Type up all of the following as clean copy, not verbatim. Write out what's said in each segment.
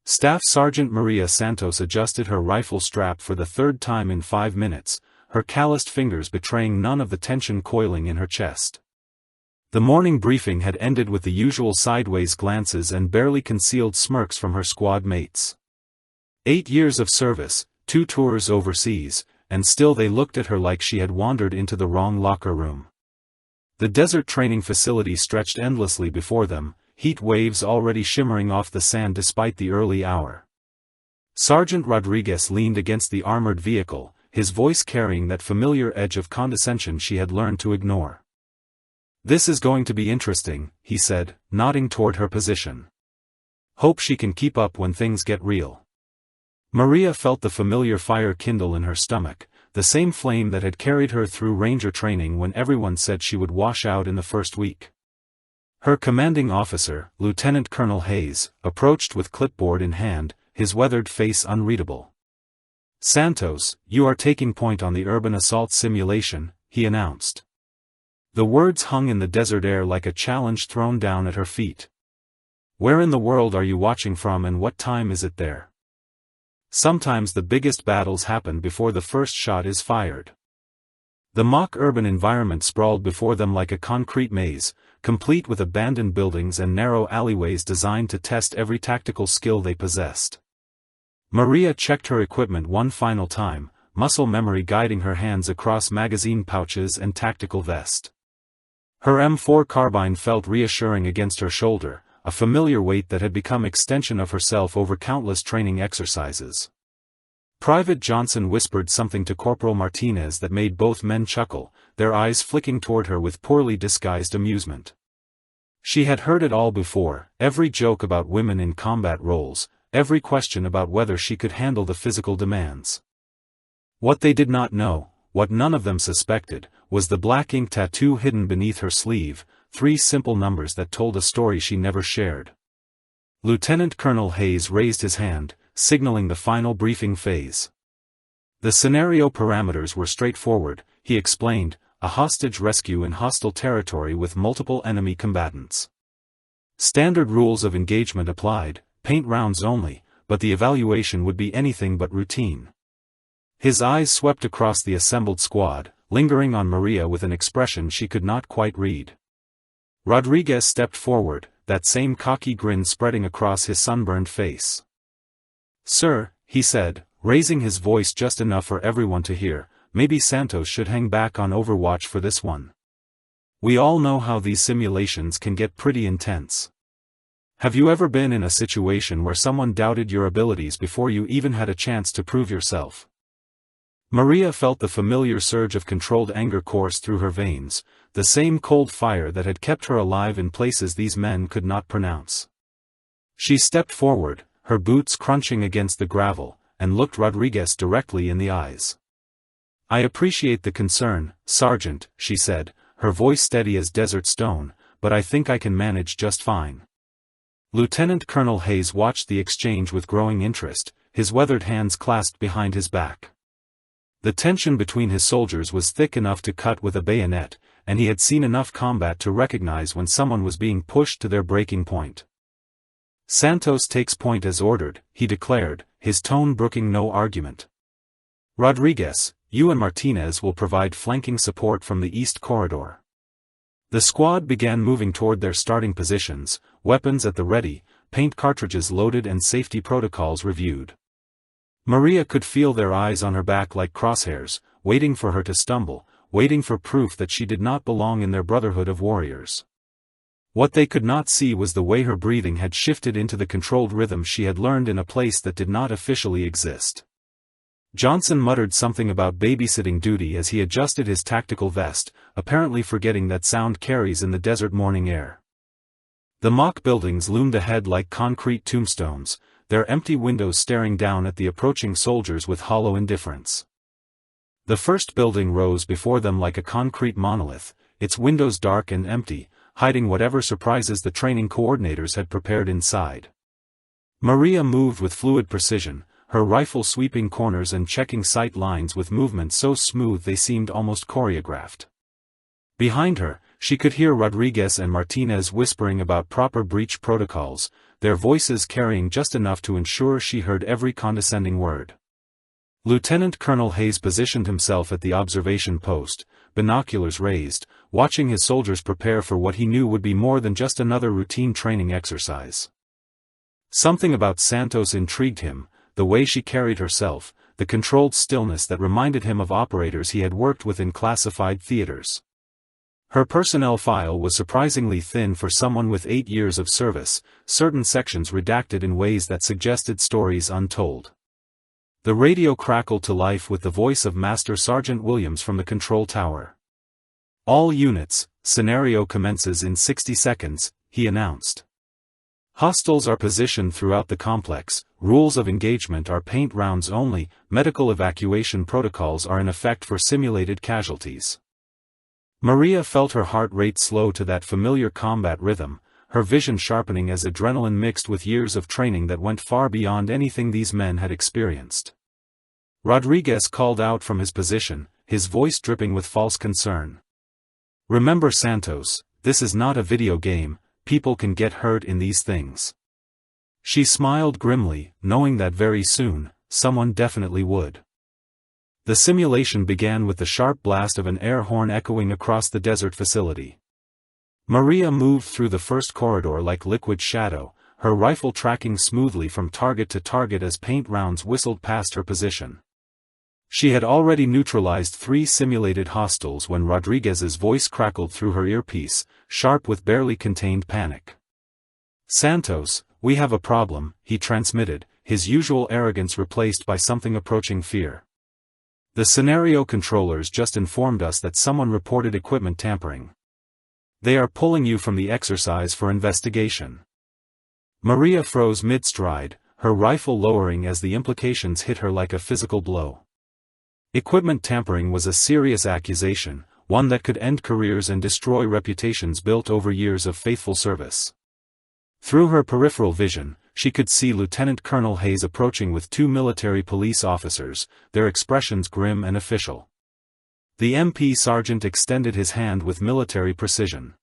Staff Sergeant Maria Santos adjusted her rifle strap for the third time in 5 minutes, her calloused fingers betraying none of the tension coiling in her chest. The morning briefing had ended with the usual sideways glances and barely concealed smirks from her squad mates. 8 years of service, 2 tours overseas, and still they looked at her like she had wandered into the wrong locker room. The desert training facility stretched endlessly before them, heat waves already shimmering off the sand despite the early hour. Sergeant Rodriguez leaned against the armored vehicle, his voice carrying that familiar edge of condescension she had learned to ignore. "This is going to be interesting," he said, nodding toward her position. "Hope she can keep up when things get real." Maria felt the familiar fire kindle in her stomach, the same flame that had carried her through ranger training when everyone said she would wash out in the first week. Her commanding officer, Lieutenant Colonel Hayes, approached with clipboard in hand, his weathered face unreadable. "Santos, you are taking point on the urban assault simulation," he announced. The words hung in the desert air like a challenge thrown down at her feet. "Where in the world are you watching from and what time is it there?" Sometimes the biggest battles happen before the first shot is fired. The mock urban environment sprawled before them like a concrete maze, complete with abandoned buildings and narrow alleyways designed to test every tactical skill they possessed. Maria checked her equipment one final time, muscle memory guiding her hands across magazine pouches and tactical vest. Her M4 carbine felt reassuring against her shoulder, a familiar weight that had become extension of herself over countless training exercises. Private Johnson whispered something to Corporal Martinez that made both men chuckle, their eyes flicking toward her with poorly disguised amusement. She had heard it all before, every joke about women in combat roles, every question about whether she could handle the physical demands. What they did not know, what none of them suspected, was the black ink tattoo hidden beneath her sleeve, 3 simple numbers that told a story she never shared. Lieutenant Colonel Hayes raised his hand, signaling the final briefing phase. The scenario parameters were straightforward, he explained, a hostage rescue in hostile territory with multiple enemy combatants. Standard rules of engagement applied, paint rounds only, but the evaluation would be anything but routine. His eyes swept across the assembled squad, lingering on Maria with an expression she could not quite read. Rodriguez stepped forward, that same cocky grin spreading across his sunburned face. "Sir," he said, raising his voice just enough for everyone to hear, "maybe Santos should hang back on Overwatch for this one. We all know how these simulations can get pretty intense. Have you ever been in a situation where someone doubted your abilities before you even had a chance to prove yourself?" Maria felt the familiar surge of controlled anger course through her veins, the same cold fire that had kept her alive in places these men could not pronounce. She stepped forward, her boots crunching against the gravel, and looked Rodriguez directly in the eyes. "I appreciate the concern, Sergeant," she said, her voice steady as desert stone, "but I think I can manage just fine." Lieutenant Colonel Hayes watched the exchange with growing interest, his weathered hands clasped behind his back. The tension between his soldiers was thick enough to cut with a bayonet, and he had seen enough combat to recognize when someone was being pushed to their breaking point. "Santos takes point as ordered," he declared, his tone brooking no argument. "Rodriguez, you and Martinez will provide flanking support from the east corridor." The squad began moving toward their starting positions, weapons at the ready, paint cartridges loaded and safety protocols reviewed. Maria could feel their eyes on her back like crosshairs, waiting for her to stumble, waiting for proof that she did not belong in their brotherhood of warriors. What they could not see was the way her breathing had shifted into the controlled rhythm she had learned in a place that did not officially exist. Johnson muttered something about babysitting duty as he adjusted his tactical vest, apparently forgetting that sound carries in the desert morning air. The mock buildings loomed ahead like concrete tombstones, their empty windows staring down at the approaching soldiers with hollow indifference. The first building rose before them like a concrete monolith, its windows dark and empty, hiding whatever surprises the training coordinators had prepared inside. Maria moved with fluid precision, her rifle sweeping corners and checking sight lines with movements so smooth they seemed almost choreographed. Behind her, she could hear Rodriguez and Martinez whispering about proper breach protocols, their voices carrying just enough to ensure she heard every condescending word. Lieutenant Colonel Hayes positioned himself at the observation post, binoculars raised, watching his soldiers prepare for what he knew would be more than just another routine training exercise. Something about Santos intrigued him, the way she carried herself, the controlled stillness that reminded him of operators he had worked with in classified theaters. Her personnel file was surprisingly thin for someone with 8 years of service, certain sections redacted in ways that suggested stories untold. The radio crackled to life with the voice of Master Sergeant Williams from the control tower. "All units, scenario commences in 60 seconds, he announced. Hostiles are positioned throughout the complex, rules of engagement are paint rounds only, medical evacuation protocols are in effect for simulated casualties. Maria felt her heart rate slow to that familiar combat rhythm, her vision sharpening as adrenaline mixed with years of training that went far beyond anything these men had experienced. Rodriguez called out from his position, his voice dripping with false concern. "Remember, Santos, this is not a video game. People can get hurt in these things." She smiled grimly, knowing that very soon, someone definitely would. The simulation began with the sharp blast of an air horn echoing across the desert facility. Maria moved through the first corridor like liquid shadow, her rifle tracking smoothly from target to target as paint rounds whistled past her position. She had already neutralized 3 simulated hostiles when Rodriguez's voice crackled through her earpiece, sharp with barely contained panic. "Santos, we have a problem," he transmitted, his usual arrogance replaced by something approaching fear. "The scenario controllers just informed us that someone reported equipment tampering. They are pulling you from the exercise for investigation." Maria froze mid-stride, her rifle lowering as the implications hit her like a physical blow. Equipment tampering was a serious accusation, one that could end careers and destroy reputations built over years of faithful service. Through her peripheral vision, she could see Lieutenant Colonel Hayes approaching with 2 military police officers, their expressions grim and official. The MP sergeant extended his hand with military precision.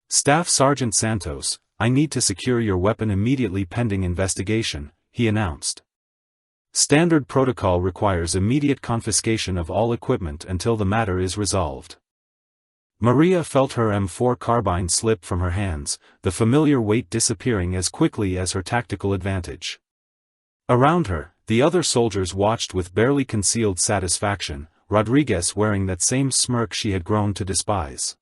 "Staff Sergeant Santos, I need to secure your weapon immediately pending investigation," he announced. "Standard protocol requires immediate confiscation of all equipment until the matter is resolved." Maria felt her M4 carbine slip from her hands, the familiar weight disappearing as quickly as her tactical advantage. Around her, the other soldiers watched with barely concealed satisfaction, Rodriguez wearing that same smirk she had grown to despise.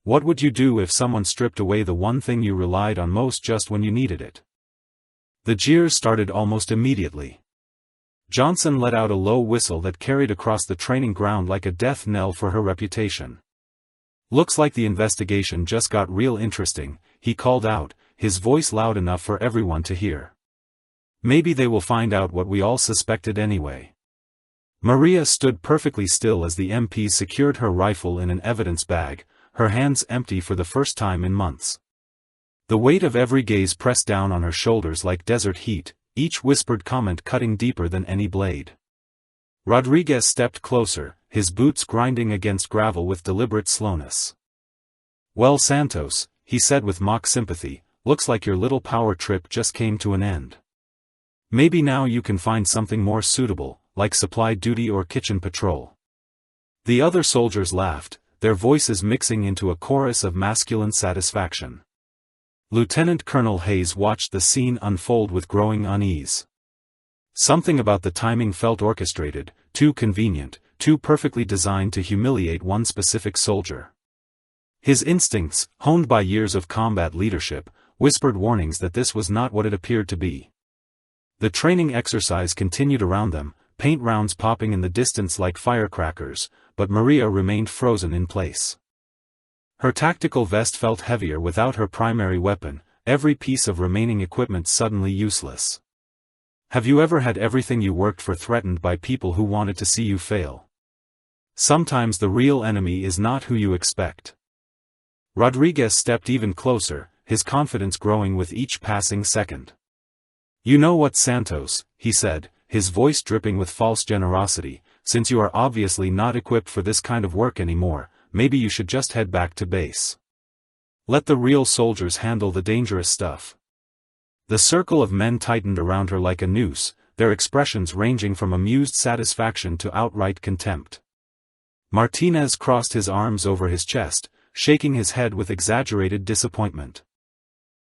What would you do if someone stripped away the one thing you relied on most just when you needed it? The jeers started almost immediately. Johnson let out a low whistle that carried across the training ground like a death knell for her reputation. "Looks like the investigation just got real interesting," he called out, his voice loud enough for everyone to hear. "Maybe they will find out what we all suspected anyway." Maria stood perfectly still as the MP secured her rifle in an evidence bag, her hands empty for the first time in months. The weight of every gaze pressed down on her shoulders like desert heat, each whispered comment cutting deeper than any blade. Rodriguez stepped closer, his boots grinding against gravel with deliberate slowness. "Well, Santos," he said with mock sympathy, "looks like your little power trip just came to an end. Maybe now you can find something more suitable, like supply duty or kitchen patrol." The other soldiers laughed, their voices mixing into a chorus of masculine satisfaction. Lieutenant Colonel Hayes watched the scene unfold with growing unease. Something about the timing felt orchestrated, too convenient, too perfectly designed to humiliate one specific soldier. His instincts, honed by years of combat leadership, whispered warnings that this was not what it appeared to be. The training exercise continued around them, paint rounds popping in the distance like firecrackers, but Maria remained frozen in place. Her tactical vest felt heavier without her primary weapon, every piece of remaining equipment suddenly useless. Have you ever had everything you worked for threatened by people who wanted to see you fail? Sometimes the real enemy is not who you expect. Rodriguez stepped even closer, his confidence growing with each passing second. "You know what, Santos," he said, his voice dripping with false generosity, "since you are obviously not equipped for this kind of work anymore, maybe you should just head back to base. Let the real soldiers handle the dangerous stuff." The circle of men tightened around her like a noose, their expressions ranging from amused satisfaction to outright contempt. Martinez crossed his arms over his chest, shaking his head with exaggerated disappointment.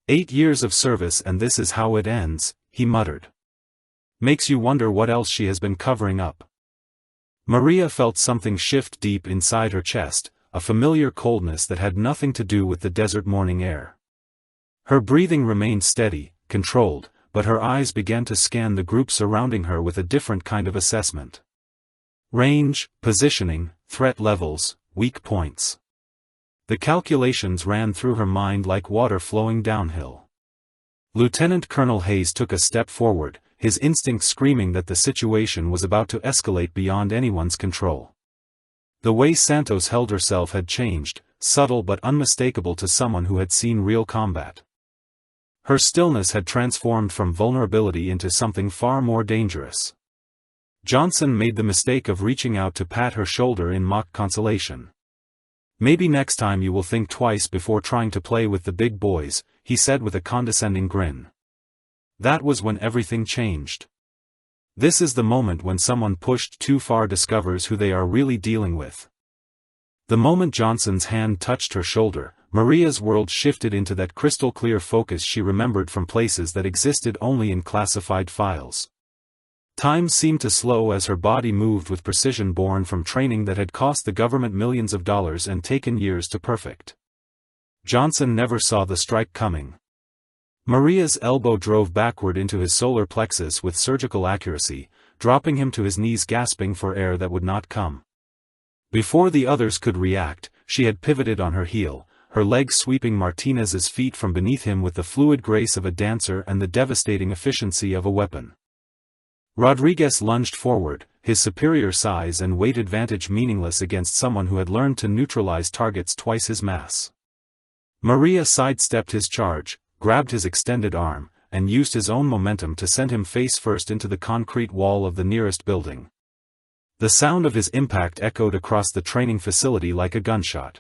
8 years of service and this is how it ends, he muttered. Makes you wonder what else she has been covering up. Maria felt something shift deep inside her chest, a familiar coldness that had nothing to do with the desert morning air. Her breathing remained steady, controlled, but her eyes began to scan the group surrounding her with a different kind of assessment. Range, positioning, threat levels, weak points. The calculations ran through her mind like water flowing downhill. Lieutenant Colonel Hayes took a step forward, his instincts screaming that the situation was about to escalate beyond anyone's control. The way Santos held herself had changed, subtle but unmistakable to someone who had seen real combat. Her stillness had transformed from vulnerability into something far more dangerous. Johnson made the mistake of reaching out to pat her shoulder in mock consolation. "Maybe next time you will think twice before trying to play with the big boys," he said with a condescending grin. That was when everything changed. This is the moment when someone pushed too far discovers who they are really dealing with. The moment Johnson's hand touched her shoulder, Maria's world shifted into that crystal-clear focus she remembered from places that existed only in classified files. Time seemed to slow as her body moved with precision born from training that had cost the government millions of dollars and taken years to perfect. Johnson never saw the strike coming. Maria's elbow drove backward into his solar plexus with surgical accuracy, dropping him to his knees gasping for air that would not come. Before the others could react, she had pivoted on her heel, her legs sweeping Martinez's feet from beneath him with the fluid grace of a dancer and the devastating efficiency of a weapon. Rodriguez lunged forward, his superior size and weight advantage meaningless against someone who had learned to neutralize targets twice his mass. Maria sidestepped his charge, grabbed his extended arm, and used his own momentum to send him face first into the concrete wall of the nearest building. The sound of his impact echoed across the training facility like a gunshot.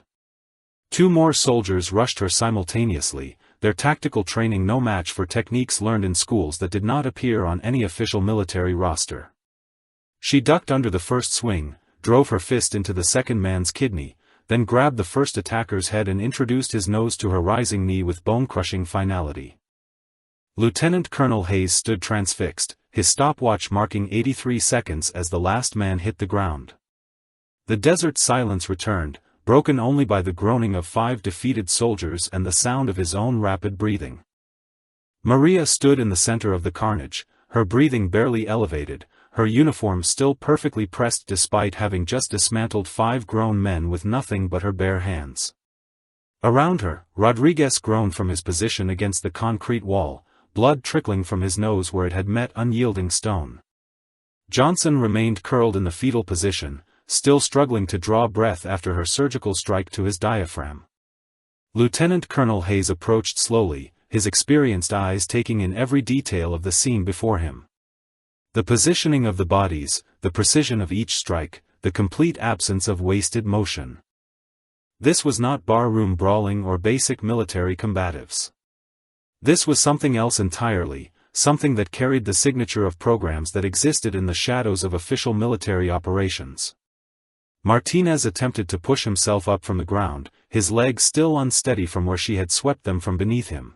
2 more soldiers rushed her simultaneously, their tactical training no match for techniques learned in schools that did not appear on any official military roster. She ducked under the first swing, drove her fist into the second man's kidney, then grabbed the first attacker's head and introduced his nose to her rising knee with bone-crushing finality. Lieutenant Colonel Hayes stood transfixed, his stopwatch marking 83 seconds as the last man hit the ground. The desert silence returned, broken only by the groaning of 5 defeated soldiers and the sound of his own rapid breathing. Maria stood in the center of the carnage, her breathing barely elevated, her uniform still perfectly pressed despite having just dismantled 5 grown men with nothing but her bare hands. Around her, Rodriguez groaned from his position against the concrete wall, blood trickling from his nose where it had met unyielding stone. Johnson remained curled in the fetal position, still struggling to draw breath after her surgical strike to his diaphragm. Lieutenant Colonel Hayes approached slowly, his experienced eyes taking in every detail of the scene before him. The positioning of the bodies, the precision of each strike, the complete absence of wasted motion. This was not barroom brawling or basic military combatives. This was something else entirely, something that carried the signature of programs that existed in the shadows of official military operations. Martinez attempted to push himself up from the ground, his legs still unsteady from where she had swept them from beneath him.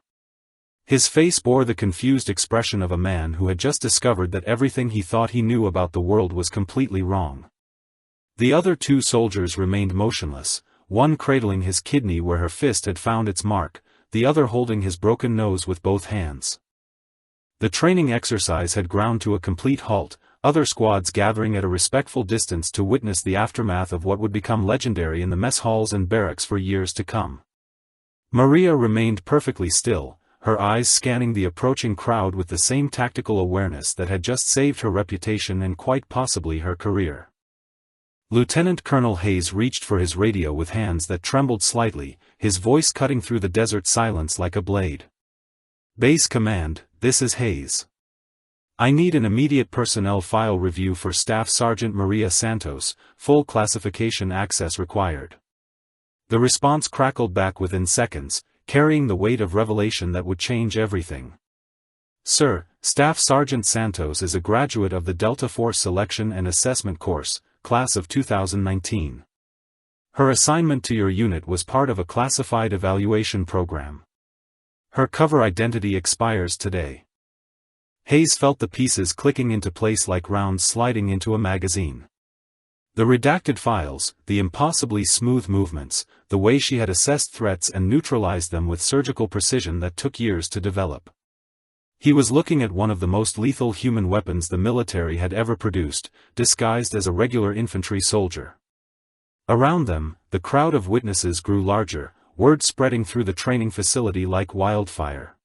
His face bore the confused expression of a man who had just discovered that everything he thought he knew about the world was completely wrong. The other 2 soldiers remained motionless, one cradling his kidney where her fist had found its mark, the other holding his broken nose with both hands. The training exercise had ground to a complete halt, other squads gathering at a respectful distance to witness the aftermath of what would become legendary in the mess halls and barracks for years to come. Maria remained perfectly still, her eyes scanning the approaching crowd with the same tactical awareness that had just saved her reputation and quite possibly her career. Lieutenant Colonel Hayes reached for his radio with hands that trembled slightly, his voice cutting through the desert silence like a blade. "Base Command, this is Hayes. I need an immediate personnel file review for Staff Sergeant Maria Santos, full classification access required." The response crackled back within seconds, carrying the weight of revelation that would change everything. Sir, Staff Sergeant Santos is a graduate of the Delta Force Selection and Assessment Course, class of 2019. Her assignment to your unit was part of a classified evaluation program. Her cover identity expires today. Hayes felt the pieces clicking into place like rounds sliding into a magazine. The redacted files, the impossibly smooth movements, the way she had assessed threats and neutralized them with surgical precision that took years to develop. He was looking at one of the most lethal human weapons the military had ever produced, disguised as a regular infantry soldier. Around them, the crowd of witnesses grew larger, word spreading through the training facility like wildfire.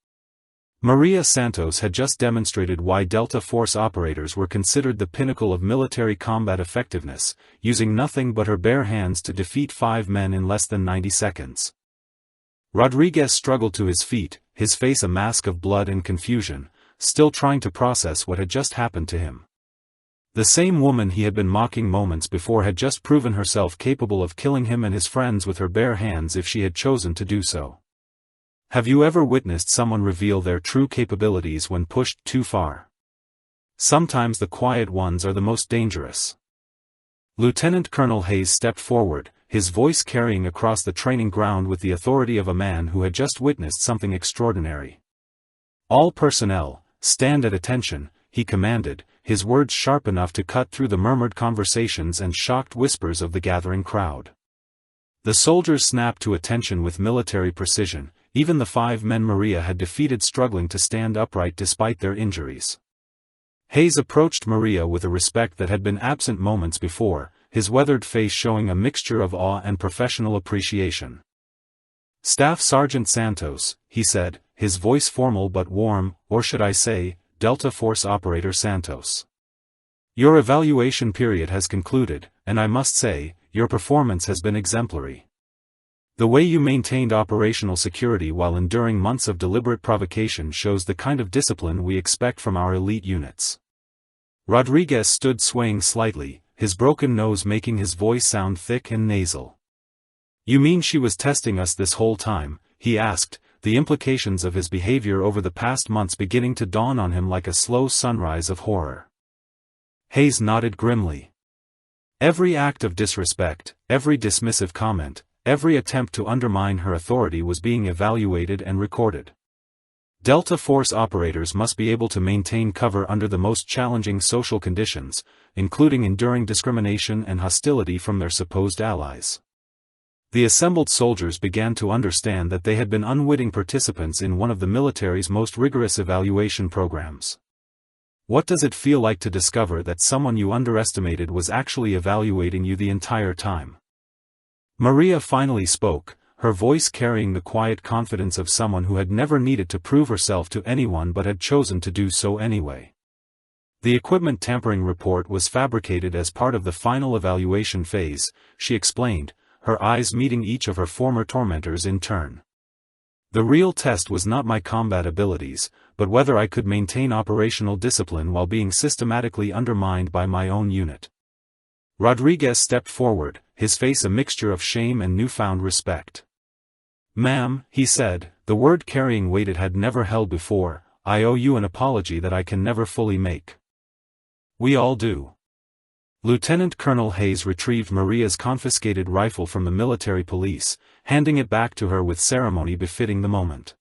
Maria Santos had just demonstrated why Delta Force operators were considered the pinnacle of military combat effectiveness, using nothing but her bare hands to defeat 5 men in less than 90 seconds. Rodriguez struggled to his feet, his face a mask of blood and confusion, still trying to process what had just happened to him. The same woman he had been mocking moments before had just proven herself capable of killing him and his friends with her bare hands if she had chosen to do so. Have you ever witnessed someone reveal their true capabilities when pushed too far? Sometimes the quiet ones are the most dangerous. Lieutenant Colonel Hayes stepped forward, his voice carrying across the training ground with the authority of a man who had just witnessed something extraordinary. All personnel, stand at attention, he commanded, his words sharp enough to cut through the murmured conversations and shocked whispers of the gathering crowd. The soldiers snapped to attention with military precision, even the 5 men Maria had defeated struggling to stand upright despite their injuries. Hayes approached Maria with a respect that had been absent moments before, his weathered face showing a mixture of awe and professional appreciation. Staff Sergeant Santos, he said, his voice formal but warm, or should I say, Delta Force Operator Santos. Your evaluation period has concluded, and I must say, your performance has been exemplary. The way you maintained operational security while enduring months of deliberate provocation shows the kind of discipline we expect from our elite units. Rodriguez stood swaying slightly, his broken nose making his voice sound thick and nasal. You mean she was testing us this whole time? He asked, the implications of his behavior over the past months beginning to dawn on him like a slow sunrise of horror. Hayes nodded grimly. Every act of disrespect, every dismissive comment, every attempt to undermine her authority was being evaluated and recorded. Delta Force operators must be able to maintain cover under the most challenging social conditions, including enduring discrimination and hostility from their supposed allies. The assembled soldiers began to understand that they had been unwitting participants in one of the military's most rigorous evaluation programs. What does it feel like to discover that someone you underestimated was actually evaluating you the entire time? Maria finally spoke, her voice carrying the quiet confidence of someone who had never needed to prove herself to anyone but had chosen to do so anyway. The equipment tampering report was fabricated as part of the final evaluation phase, she explained, her eyes meeting each of her former tormentors in turn. The real test was not my combat abilities, but whether I could maintain operational discipline while being systematically undermined by my own unit. Rodriguez stepped forward, his face a mixture of shame and newfound respect. Ma'am, he said, the word carrying weight it had never held before, I owe you an apology that I can never fully make. We all do. Lieutenant Colonel Hayes retrieved Maria's confiscated rifle from the military police, handing it back to her with ceremony befitting the moment.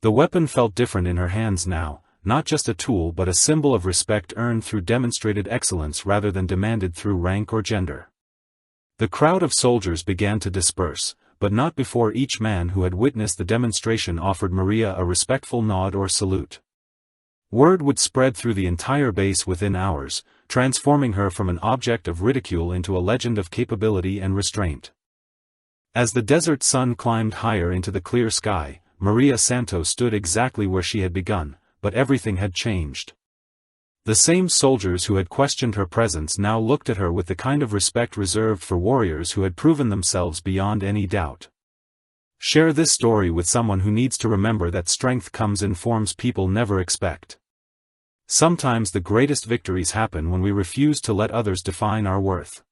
The weapon felt different in her hands now, not just a tool but a symbol of respect earned through demonstrated excellence rather than demanded through rank or gender. The crowd of soldiers began to disperse, but not before each man who had witnessed the demonstration offered Maria a respectful nod or salute. Word would spread through the entire base within hours, transforming her from an object of ridicule into a legend of capability and restraint. As the desert sun climbed higher into the clear sky, Maria Santos stood exactly where she had begun, but everything had changed. The same soldiers who had questioned her presence now looked at her with the kind of respect reserved for warriors who had proven themselves beyond any doubt. Share this story with someone who needs to remember that strength comes in forms people never expect. Sometimes the greatest victories happen when we refuse to let others define our worth.